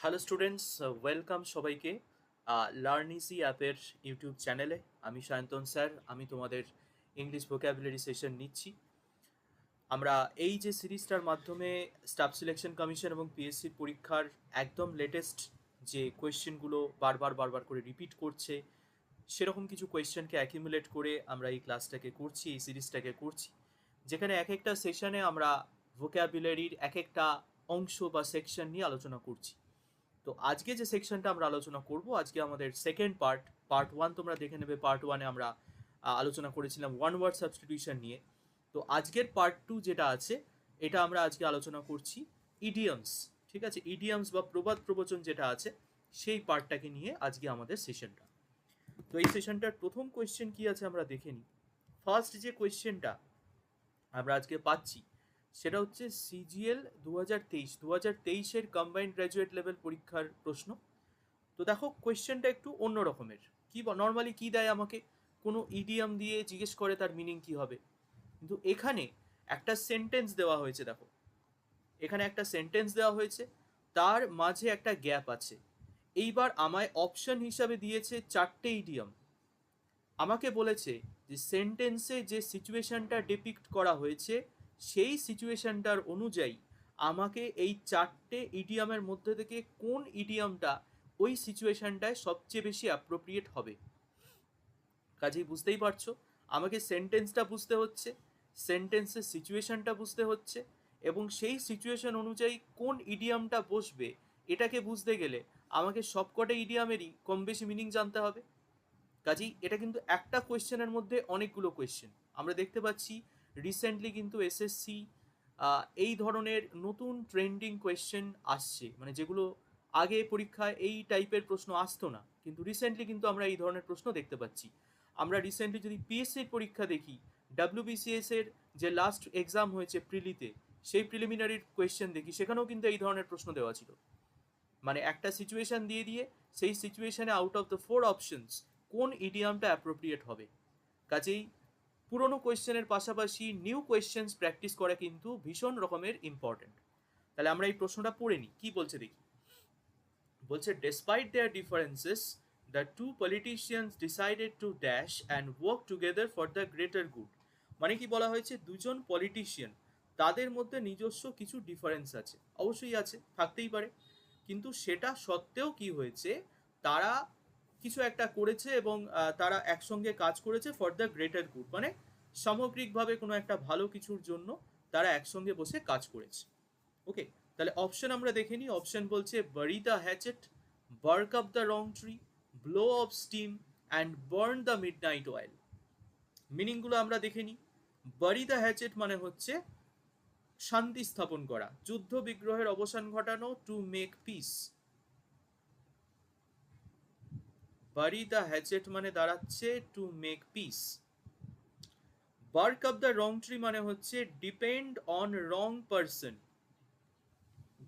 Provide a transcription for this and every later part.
Hello students, welcome সবাইকে learn easy অ্যাপের YouTube চ্যানেলে। আমি সায়ন্তন স্যার, আমি তোমাদের ইংলিশ ভোক্যাবুলারি সেশন নিচ্ছি। আমরা এই যে সিরিজটার মাধ্যমে স্টাফ সিলেকশন কমিশন এবং পিএসসির পরীক্ষার একদম লেটেস্ট যে কোয়েশ্চেনগুলো বারবার করে রিপিট করছে, সেরকম কিছু কোয়েশ্চেনকে অ্যাকিমুলেট করে আমরা এই ক্লাসটাকে করছি, এই সিরিজটাকে করছি, যেখানে এক একটা সেশনে আমরা ভোক্যাবুলারির এক একটা অংশ বা সেকশন নিয়ে আলোচনা করছি। তো আজকে যে সেকশনটা আমরা আলোচনা করব, আজকে আমাদের সেকেন্ড পার্ট ওয়ান তোমরা দেখে নেবে। পার্ট ওয়ানে আমরা আলোচনা করেছিলাম ওয়ান ওয়ার্ড সাবস্টিটিউশন নিয়ে। তো আজকের পার্ট টু যেটা আছে, এটা আমরা আজকে আলোচনা করছি ইডিয়মস। ঠিক আছে, ইডিয়মস বা প্রবাদ প্রবচন যেটা আছে, সেই পার্টটাকে নিয়ে আজকে আমাদের সেশনটা। তো এই সেশনটার প্রথম কোয়েশ্চেন কি আছে আমরা দেখে নিই। ফার্স্ট যে কোয়েশ্চেনটা আমরা আজকে পাচ্ছি, সেটা হচ্ছে সিজিএল 2023 কম্বাইন্ড গ্র্যাজুয়েট লেভেল পরীক্ষার প্রশ্ন। তো দেখো, কোয়েশ্চেনটা একটু অন্য রকমের। কি নর্মালি কি দেয় আমাকে, কোনো ইডিয়াম দিয়ে জিজ্ঞেস করে তার মিনিং কি হবে, কিন্তু এখানে একটা সেন্টেন্স দেওয়া হয়েছে। দেখো, এখানে একটা সেন্টেন্স দেওয়া হয়েছে, তার মাঝে একটা গ্যাপ আছে। এইবার আমায় অপশন হিসাবে দিয়েছে চারটে ইডিয়াম। আমাকে বলেছে যে সেন্টেন্সে যে সিচুয়েশনটা ডিপিক্ট করা হয়েছে, সেই সিচুয়েশনটার অনুযায়ী আমাকে এই চারটে ইডিয়ামের মধ্যে থেকে কোন ইডিয়ামটা ওই সিচুয়েশনটায় সবচেয়ে বেশি অ্যাপ্রোপ্রিয়েট হবে। কাজেই বুঝতেই পারছো, আমাকে সেন্টেন্সটা বুঝতে হচ্ছে, সেন্টেন্সের সিচুয়েশনটা বুঝতে হচ্ছে, এবং সেই সিচুয়েশন অনুযায়ী কোন ইডিয়ামটা বসবে এটাকে বুঝতে গেলে আমাকে সবকটা ইডিয়ামেরই কম বেশি মিনিং জানতে হবে। কাজেই এটা কিন্তু একটা কোয়েশ্চেনের মধ্যে অনেকগুলো কোয়েশ্চেন আমরা দেখতে পাচ্ছি। রিসেন্টলি কিন্তু এসএসসি এই ধরনের নতুন ট্রেন্ডিং কোয়েশ্চেন আসছে, মানে যেগুলো আগে পরীক্ষায় এই টাইপের প্রশ্ন আসতো না, কিন্তু রিসেন্টলি কিন্তু আমরা এই ধরনের প্রশ্ন দেখতে পাচ্ছি। আমরা রিসেন্টলি যদি পিএসসির পরীক্ষা দেখি, ডাব্লিউবিসিএস এর যে লাস্ট এক্সাম হয়েছে প্রিলিতে, সেই প্রিলিমিনারি কোয়েশ্চেন দেখি, সেখানেও কিন্তু এই ধরনের প্রশ্ন দেওয়া ছিল। মানে একটা সিচুয়েশন দিয়ে দিয়ে সেই সিচুয়েশনে out of the four options কোন ইডিয়ামটা অ্যাপ্রোপ্রিয়েট হবে। কাজেই পুরনো কোয়েশ্চেনের পাশাপাশি নিউ কোয়েশ্চেন্স প্র্যাকটিস করা কিন্তু ভীষণ রকমের ইম্পর্টেন্ট। তাহলে আমরা এই প্রশ্নটা পড়ে নিই, কি বলছে দেখি। বলছে, despite their differences the two politicians decided to dash and work together for the greater good. মানে কি বলা হয়েছে, দুজন পলিটিশিয়ান, তাদের মধ্যে নিজস্ব কিছু ডিফারেন্স আছে, অবশ্যই আছে, থাকতেই পারে, কিন্তু সেটা সত্ত্বেও কি হয়েছে, তারা কিছু একটা করেছে এবং তারা একসঙ্গে কাজ করেছে ফর দ্য গ্রেটার গুড, মানে সামগ্রিকভাবে কোনো একটা ভালো কিছুর জন্য তারা একসঙ্গে বসে কাজ করেছে। ওকে, তাহলে অপশন আমরা দেখে নিই। অপশন বলছে bury the hatchet, bark up the wrong tree, blow off steam and burn the midnight oil. মিনিংগুলো আমরা দেখে নিই। বারি দ্য হ্যাচেট মানে হচ্ছে শান্তি স্থাপন করা, যুদ্ধ বিগ্রহের অবসান ঘটানো, to make peace. Bury the hatchet মানে দাঁড়াচ্ছে to make peace. Bark up the wrong tree মানে হচ্ছে ডিপেন্ড অন রং পারসন,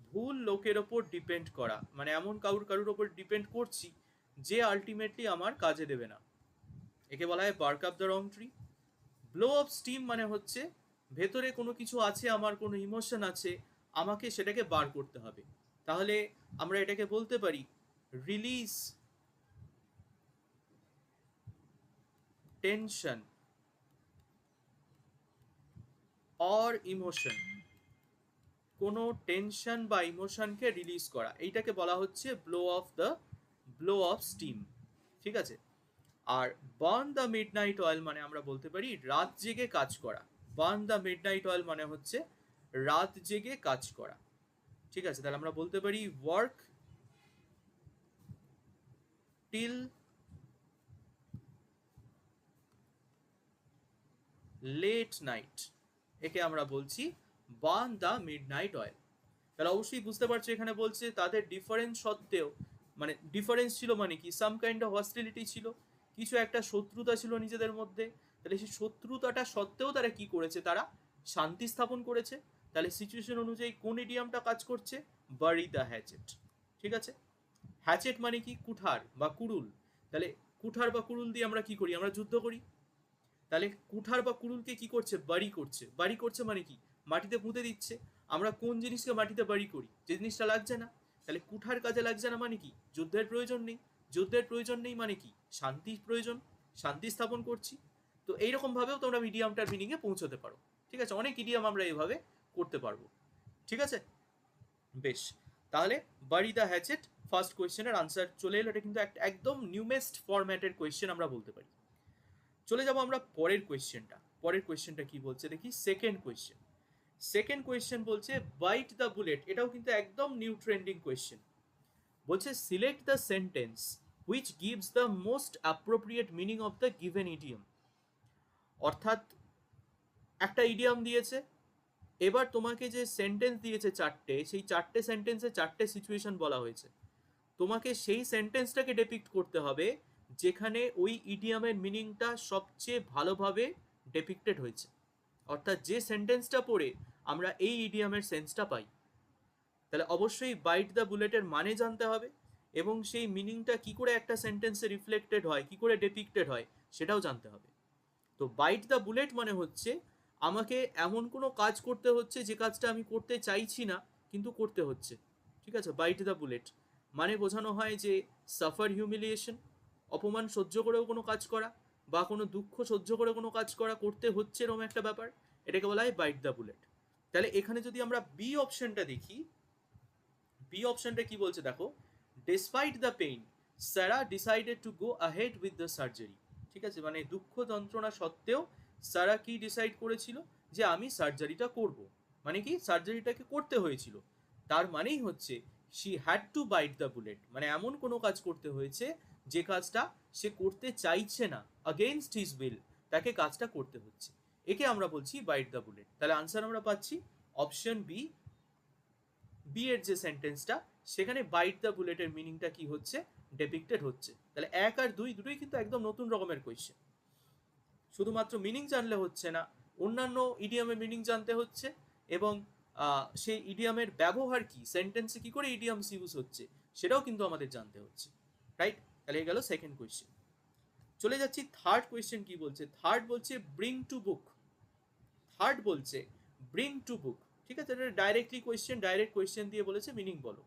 ভুল লোকের ওপর ডিপেন্ড করা, মানে এমন কারুর ওপর ডিপেন্ড করছি যে আলটিমেটলি আমার কাজে দেবে না, একে বলা হয় bark up the wrong tree. Blow off steam মানে হচ্ছে ভেতরে কোনো কিছু আছে, আমার কোনো ইমোশন আছে, আমাকে সেটাকে বার করতে হবে। তাহলে আমরা এটাকে বলতে পারি রিলিজ টেনশন অর ইমোশন, কোনো টেনশন বা ইমোশনকে রিলিজ করা, এইটাকে বলা হচ্ছে ব্লো অফ স্টিম। ঠিক আছে। আর burn the midnight oil মানে আমরা বলতে পারি রাত জেগে কাজ করা। Burn the midnight oil মানে হচ্ছে রাত জেগে কাজ করা। ঠিক আছে, তাহলে আমরা বলতে পারি ওয়ার্ক টিল লেট নাইট, একে আমরা বলছি burn the midnight oil. তাহলে অবশ্যই বুঝতে পারছো, এখানে বলছে তাদের ডিফারেন্স সত্ত্বেও, মানে ডিফারেন্স ছিল মানে কি, সাম কাইন্ড অফ হস্টিলিটি ছিল, কিছু একটা শত্রুতা ছিল নিজেদের মধ্যে। তাহলে সেই শত্রুতাটা সত্ত্বেও তারা কি করেছে, তারা শান্তি স্থাপন করেছে। তাহলে সিচুয়েশন অনুযায়ী কোন ইডিয়ামটা কাজ করছে, বারি দ্য হ্যাচেট। ঠিক আছে। হ্যাচেট মানে কি, কুঠার বা কুড়ুল। তাহলে কুঠার বা কুড়ুল দিয়ে আমরা কি করি, আমরা যুদ্ধ করি। তাহলে কুঠার বা কুড়ুলকে কি করছে, বাড়ি করছে। বাড়ি করছে মানে কি, মাটিতে পুঁতে দিচ্ছে। আমরা কোন জিনিসকে মাটিতে বাড়ি করি, যে জিনিসটা লাগছে না। তাহলে কুঠার কাজে লাগছে না মানে কি? যুদ্ধের প্রয়োজন নেই। যুদ্ধের প্রয়োজন নেই মানে কি? শান্তি প্রয়োজন, শান্তি স্থাপন করছি। তো এইরকম ভাবেও তোমরা ইডিয়ামটার মিনিংয়ে পৌঁছতে পারো। ঠিক আছে, অনেক ইডিয়াম আমরা এইভাবে করতে পারবো। ঠিক আছে, বেশ। তাহলে বারি দ্য হ্যাচেট ফার্স্ট কোয়েশ্চেনের আনসার চলে এলো। এটা কিন্তু একদম নিউমেস্ট ফরম্যাটের কোয়েশ্চেন আমরা বলতে পারি। চলে যাব আমরা পরের কোয়েশ্চেনটা। পরের কোয়েশ্চেনটা কি বলছে দেখি, সেকেন্ড কোয়েশ্চেন। সেকেন্ড কোয়েশ্চেন বলছে বাইট দ্য বুলেট। এটাও কিন্তু একদম নিউ ট্রেন্ডিং কোয়েশ্চেন। বলছে select the sentence which gives the most appropriate meaning of the given idiom. অর্থাৎ একটা ইডিয়ম দিয়েছে, এবার তোমাকে যে সেন্টেন্স দিয়েছে চারটে, সেই চারটে সেন্টেন্সে চারটে সিচুয়েশন বলা হয়েছে। তোমাকে সেই সেন্টেন্সটাকে ডেপিক্ট করতে হবে যেখানে ওই ইডিয়ামের মিনিংটা সবচেয়ে ভালোভাবে ডেপিক্টেড হয়েছে। অর্থাৎ যে সেন্টেন্সটা পড়ে আমরা এই ইডিয়ামের সেন্সটা পাই। তাহলে অবশ্যই বাইট দ্য বুলেটের মানে জানতে হবে এবং সেই মিনিংটা কি করে একটা সেন্টেন্সে রিফ্লেক্টেড হয়, কি করে ডেপিক্টেড হয়, সেটাও জানতে হবে। তো বাইট দ্য বুলেট মানে হচ্ছে আমাকে এমন কোনো কাজ করতে হচ্ছে যে কাজটা আমি করতে চাইছি না কিন্তু করতে হচ্ছে। ঠিক আছে, বাইট দ্য বুলেট মানে বোঝানো হয় যে সাফার হিউমিলিয়েশন, অপমান সহ্য করেও কোনো কাজ করা বা কোনো দুঃখ সহ্য করে কোনো কাজ করা করতে হচ্ছে এরকম একটা ব্যাপার, এটাকে বলা হয় বাইট দ্য বুলেট। তাহলে এখানে যদি আমরা বি অপশনটা দেখি, বি অপশনটা কি বলছে দেখো, despite the pain Sara decided to go ahead with the surgery. ঠিক আছে, মানে দুঃখ যন্ত্রণা সত্ত্বেও সারা কি ডিসাইড করেছিল যে আমি সার্জারিটা করব। মানে কি, সার্জারিটাকে করতে হয়েছিল। তার মানেই হচ্ছে she had to byte the bullet, মানে এমন কোনো কাজ করতে হয়েছে যে কাজটা সে করতে চাইছে না, আগেইনস্ট হিজ উইল তাকে কাজটা করতে হচ্ছে। একে আমরা বলছি বাইট দ্য বুলেট। তাহলে আনসার আমরা পাচ্ছি অপশন বি। বি এর যে সেন্টেন্সটা, সেখানে বাইট দ্য বুলেটের মিনিংটা কি হচ্ছে, ডেপিক্টেড হচ্ছে। তাহলে এক আর দুই দুটোই কিন্তু একদম নতুন রকমের কোয়েশ্চেন। শুধুমাত্র মিনিং জানলে হচ্ছে না, অন্যান্য ইডিয়ামের মিনিং জানতে হচ্ছে এবং সেই ইডিয়ামের ব্যবহার কি, সেন্টেন্সে কি করে ইডিয়ামস ইউজ হচ্ছে সেটাও কিন্তু আমাদের জানতে হচ্ছে। রাইট, তাহলে এই গেল সেকেন্ড কোয়েশ্চেন। চলে যাচ্ছি থার্ড কোয়েশ্চেন। কি বলছে, থার্ড বলছে ব্রিং টু বুক। থার্ড বলছে ব্রিং টু বুক। ঠিক আছে, এটা ডাইরেক্টলি কোয়েশ্চেন, ডাইরেক্ট কোয়েশ্চেন দিয়ে বলেছে মিনিং বলো।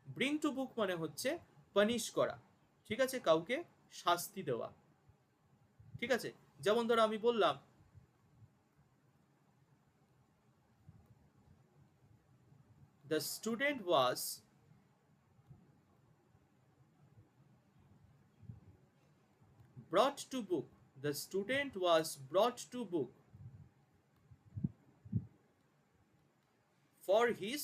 ব্রিং টু বুক মানে হচ্ছে পানিশ করা। ঠিক আছে, কাউকে শাস্তি দেওয়া। ঠিক আছে, যেমন ধরো আমি বললাম the student was brought to book, the student was brought to book for his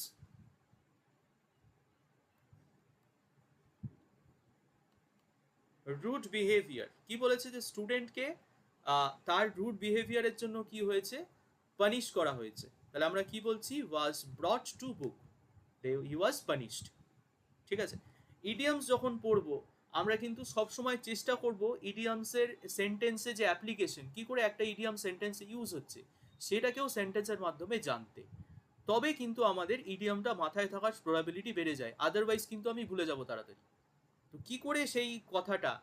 rude behaviour. কি বলেছে, যে স্টুডেন্টকে তার রুড বিহেভিয়ারের জন্য কি হয়েছে, পানিশ করা হয়েছে। তাহলে আমরা কি বলছি, ওয়াজ ব্রট to book, he was punished. ঠিক আছে, ইডিয়ামস যখন পড়বো আমরা কিন্তু সবসময় চেষ্টা করব ইডিয়ামসের সেন্টেন্সে যে অ্যাপ্লিকেশন, কি করে একটা ইডিয়াম সেন্টেন্সে ইউজ হচ্ছে সেটাকেও সেন্টেন্সের মাধ্যমে জানতে। তবে কিন্তু আমাদের ইডিয়ামটা মাথায় থাকার প্রবাবিলিটি বেড়ে যায়, আদারওয়াইজ কিন্তু আমি ভুলে যাব তাড়াতাড়ি। তো কি করে সেই কথাটা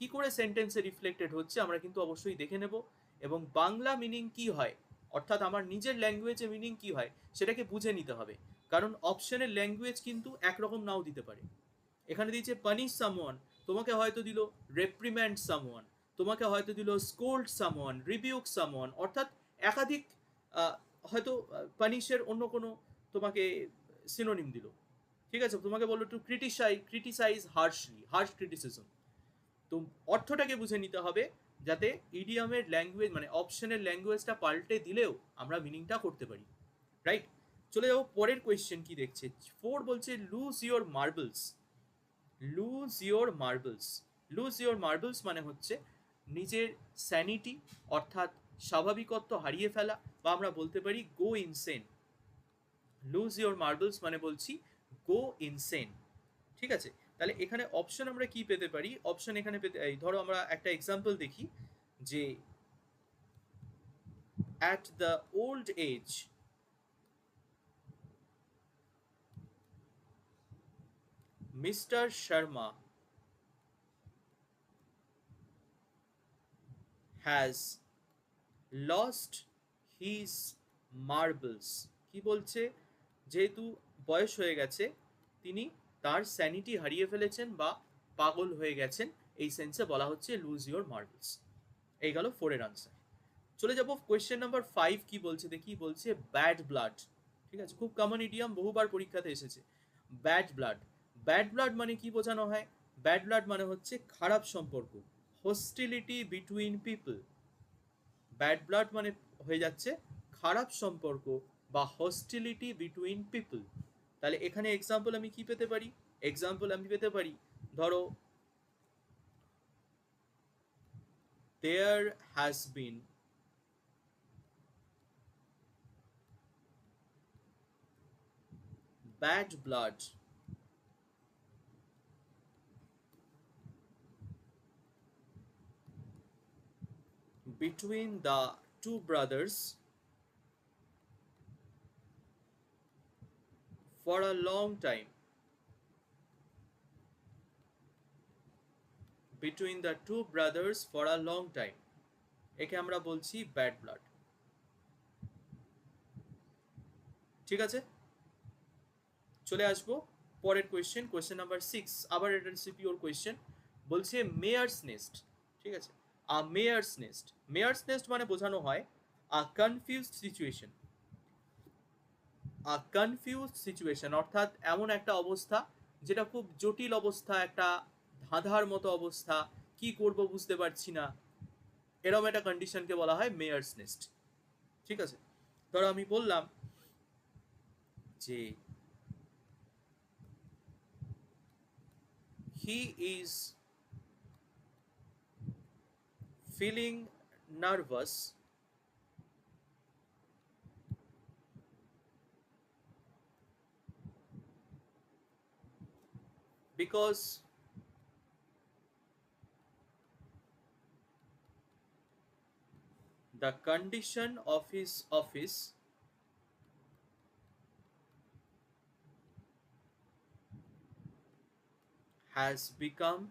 কি করে সেন্টেন্সে রিফ্লেক্টেড হচ্ছে আমরা কিন্তু অবশ্যই দেখে নেব। এবং বাংলা মিনিং কি হয়, অর্থাৎ আমার নিজের ল্যাঙ্গুয়েজে মিনিং কি হয় সেটাকে বুঝে নিতে হবে। কারণ অপশনের ল্যাঙ্গুয়েজ কিন্তু একরকম নাও দিতে পারে। এখানে দিয়েছে পানিশ সামওয়ান, তোমাকে হয়তো দিল রেপ্রিম্যান্ড সামওয়ান, তোমাকে হয়তো দিল স্কোল্ড সামওয়ান, রিবিউক সামওয়ান, অর্থাৎ একাধিক হয়তো পানিশের অন্য কোনো তোমাকে সিনোনিম দিল। ঠিক আছে, তোমাকে বললো to criticise harshly, harsh criticism. তো অর্থটাকে বুঝে নিতে হবে যাতে ইডিয়ামের ল্যাঙ্গুয়েজ মানে অপশনের ল্যাঙ্গুয়েজটা পাল্টে দিলেও আমরা মিনিংটা করতে পারি। রাইট, চলে যাবো পরের কোয়েশ্চেন কি দেখছে। ফোর বলছে lose your marbles. Lose your marbles, lose your marbles মানে হচ্ছে নিজের স্যানিটি অর্থাৎ স্বাভাবিকত্ব হারিয়ে ফেলা, বা আমরা বলতে পারি গো ইনসেন। লুজ ইয়োর মার্বলস মানে বলছি গো ইনসেন। ঠিক আছে, তাহলে এখানে অপশন আমরা কি পেতে পারি, অপশন এখানে পেতে, ধরো আমরা একটা এক্সাম্পল দেখি যে at the old age mister Sharma has lost his marbles. কি বলছে, যেহেতু বয়স হয়ে গেছে তিনি তার স্যানিটি হারিয়ে ফেলেছেন বা পাগল হয়ে গেছেন, এই সেন্সে বলা হচ্ছে লুজ ইওর মার্বলস। এই গেল 4 এর আনসার। চলে যাব কোয়েশ্চেন নাম্বার 5, কি বলছে দেখি। বলছে ব্যাড ব্লাড। ঠিক আছে, খুব কমন ইডিয়াম, বহুবার পরীক্ষাতে এসেছে। ব্যাড ব্লাড, ব্যাড ব্লাড মানে কি বোঝানো হয়? ব্যাড ব্লাড মানে হচ্ছে খারাপ সম্পর্ক, হোস্টিলিটি বিটুইন পিপল। ব্যাড ব্লাড মানে হয়ে যাচ্ছে খারাপ সম্পর্ক বা হস্টিলিটি বিটুইন পিপল। তাহলে এখানে এক্সাম্পল আমি কি পেতে পারি? এক্সাম্পল আমি পেতে পারি, ধরো there has been bad blood between the two brothers for a long time. Between the two brothers for a long time. একে আমরা বলছি ব্যাড ব্লাড। ঠিক আছে, চলে আসবো পরের কোয়েশ্চেন, কোয়েশ্চেন নাম্বার 6। আবার এটা সিপিওর কোয়েশ্চেন। বলছে মেয়ার্স নেস্ট। ঠিক আছে, আ মেয়ার্স নেস্ট, মেয়ার্স নেস্ট মানে বোঝানো হয় আ কনফিউজড সিচুয়েশন। আ কনফিউজড সিচুয়েশন অর্থাৎ এমন একটা অবস্থা যেটা খুব জটিল অবস্থা, একটা ধাঁধার মতো অবস্থা, কি করব বুঝতে পারছি না, এরকম একটা কন্ডিশনকে বলা হয় মেয়ার্স নেস্ট। ঠিক আছে, ধরো আমি বললাম যে he is feeling nervous because the condition of his office has become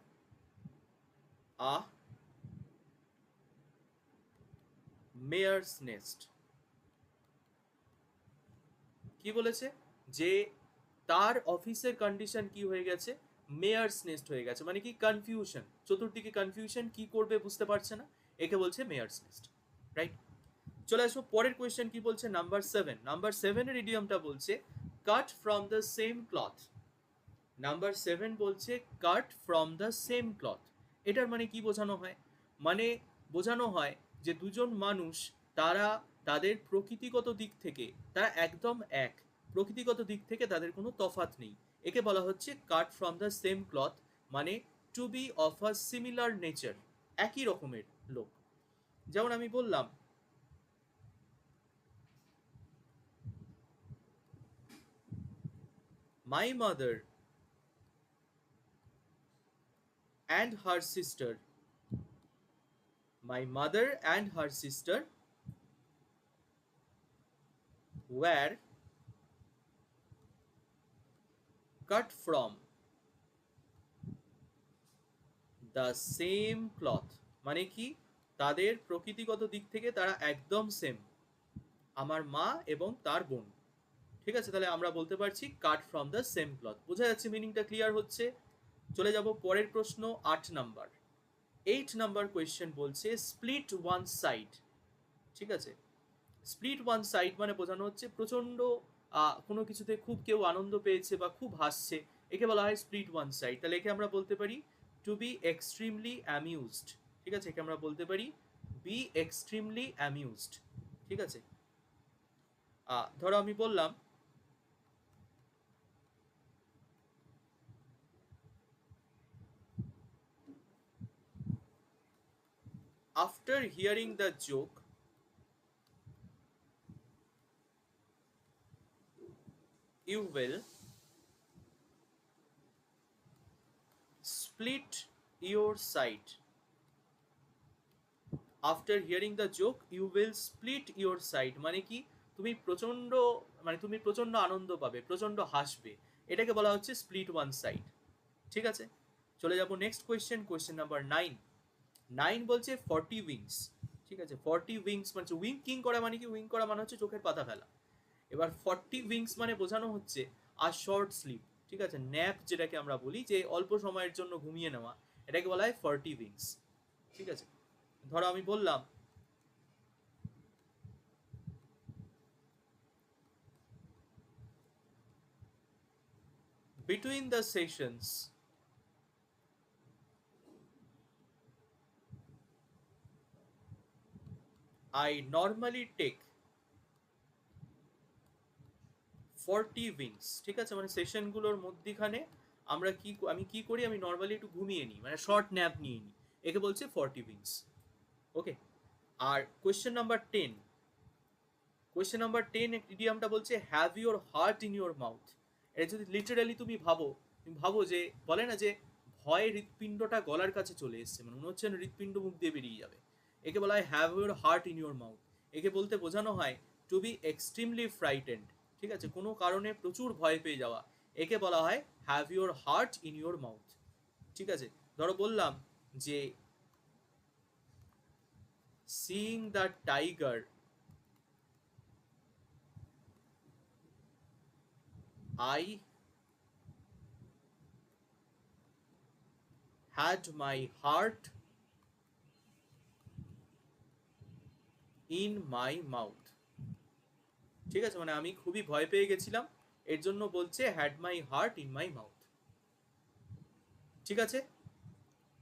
a mare's nest। কি বলেছে? যে তার অফিসের কন্ডিশন কি হয়ে গেছে? মেয়ার্স নেস্ট হয়ে গেছে। মানে কি? কনফিউশন, চতুর্দিকে কনফিউশন, কি করবে বুঝতে পারছে না, একে বলছে মেয়ার্স নেস্ট। রাইট, চলে আসবো পরের কোয়েশ্চেন। কি বলছে? নাম্বার 7। নাম্বার 7 এর ইডিয়মটা বলছে cut from the same cloth. Number 7 বলছে cut from the same cloth. এটার মানে কি বোঝানো হয়? মানে বোঝানো হয় যে দুজন মানুষ, তারা তাদের প্রকৃতিগত দিক থেকে তারা একদম এক, প্রকৃতিগত দিক থেকে তাদের কোনো তফাৎ নেই। একে বলা হচ্ছে cut from the same cloth, মানে to be of a similar nature, একই রকমের লোক। যেমন আমি বললাম my mother and her sister, my mother and her sister were cut from the same cloth। মানে কি? তাদের প্রকৃতিগত দিক থেকে তারা একদম সেম, আমার মা এবং তার বোন। ঠিক আছে, তাহলে আমরা বলতে পারছি কাট ফ্রম দ্য সেম ক্লথ। বোঝা যাচ্ছে, মিনিংটা ক্লিয়ার হচ্ছে। চলে যাব পরের প্রশ্ন, 8 নাম্বার। 8 নাম্বার কোয়েশ্চেন বলছে স্প্লিট ওয়ান সাইড। ঠিক আছে, স্প্লিট ওয়ান সাইড মানে বোঝানো হচ্ছে প্রচণ্ড কোনো কিছুতে খুব কেউ আনন্দ পেয়েছে বা খুব হাসছে, একে বলা হয় স্প্লিট ওয়ান সাইড। তাহলে একে আমরা বলতে পারি টু বি এক্সট্রিমলি অ্যামিউজড। ঠিক আছে, একে আমরা বলতে পারি বি এক্সট্রিমলি অ্যামিউজড। ঠিক আছে, ধরো আমি বললাম after hearing the joke you will split your side। After hearing the joke you will split your side মানে কি? তুমি প্রচণ্ড, মানে তুমি প্রচণ্ড আনন্দ পাবে, প্রচণ্ড হাসবে, এটাকে বলা হচ্ছে স্প্লিট ওয়ান সাইড। ঠিক আছে, চলে যাব নেক্সট কোয়েশ্চেন, কোয়েশ্চেন নাম্বার 9। 9 বলছে 40 উইংস। ঠিক আছে, 40 উইংস মানে উইঙ্কিং করা, মানে কি? উইঙ্ক করা মানে হচ্ছে চোখের পাতা ফেলা। এবার 40 উইংস মানে বোঝানো হচ্ছে আ শর্ট স্লিপ। ঠিক আছে, ন্যাপ যেটাকে আমরা বলি, যে অল্প সময়ের জন্য ঘুমিয়ে নেওয়া, এটাকে বলা হয় ফার্টি উইংস। ঠিক আছে, ধরো আমি বললাম between the sessions I normally take 40 wings. ঠিক আছে, মানে সেশনগুলোর মধ্যিখানে আমি কি করি, আমি নর্মালি একটু ঘুমিয়ে নিই, মানে শর্ট ন্যাপ নিয়ে নিই, একে বলছে 40 উইংস। ওকে। আর কোয়েশ্চেন নাম্বার 10 ইডিয়ামটা বলছে have your heart in your mouth. এটা যদি লিটারালি তুমি ভাবো যে বলে না যে ভয়ে হৃৎপিণ্ডটা গলার কাছে চলে এসছে, মানে মনে হচ্ছে হৃৎপিণ্ড মুখ দিয়ে বেরিয়ে যাবে, একে বলা হয় have your heart in your mouth. একে বলতে বোঝানো হয় টু বি এক্সট্রিমলি ফ্রাইটেন্ড। ঠিক আছে, কোনো কারণে প্রচুর ভয় পেয়ে যাওয়া, একে বলা হয় have your heart in your mouth. ঠিক আছে, ধরো বললাম যে seeing the tiger I had my heart in my mouth। ঠিক আছে, মানে আমি খুবই ভয় পেয়ে গেছিলাম, এর জন্য বলছে had my heart in my mouth. ঠিক আছে,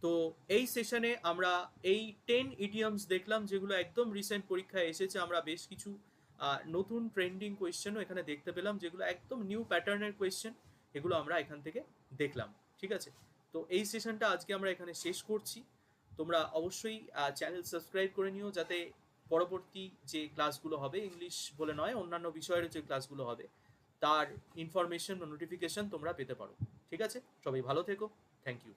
তো এই সেশনে আমরা এই 10 ইডিয়মস দেখলাম যেগুলো একদম রিসেন্ট পরীক্ষায় এসেছে। আমরা বেশ কিছু নতুন ট্রেন্ডিং কোয়েশ্চেনও এখানে দেখতে পেলাম, যেগুলো একদম নিউ প্যাটার্নের কোয়েশ্চেন, এগুলো আমরা এখান থেকে দেখলাম। ঠিক আছে, তো এই সেশনটা আজকে আমরা এখানে শেষ করছি। তোমরা অবশ্যই চ্যানেল সাবস্ক্রাইব করে নিও, যাতে পরবর্তী যে ক্লাসগুলো হবে, ইংলিশ বলে নয় অন্যান্য বিষয়ের যে ক্লাসগুলো হবে, তার ইনফরমেশন ও নোটিফিকেশন তোমরা পেতে পারো। ঠিক আছে, সবাই ভালো থেকো, থ্যাংক ইউ।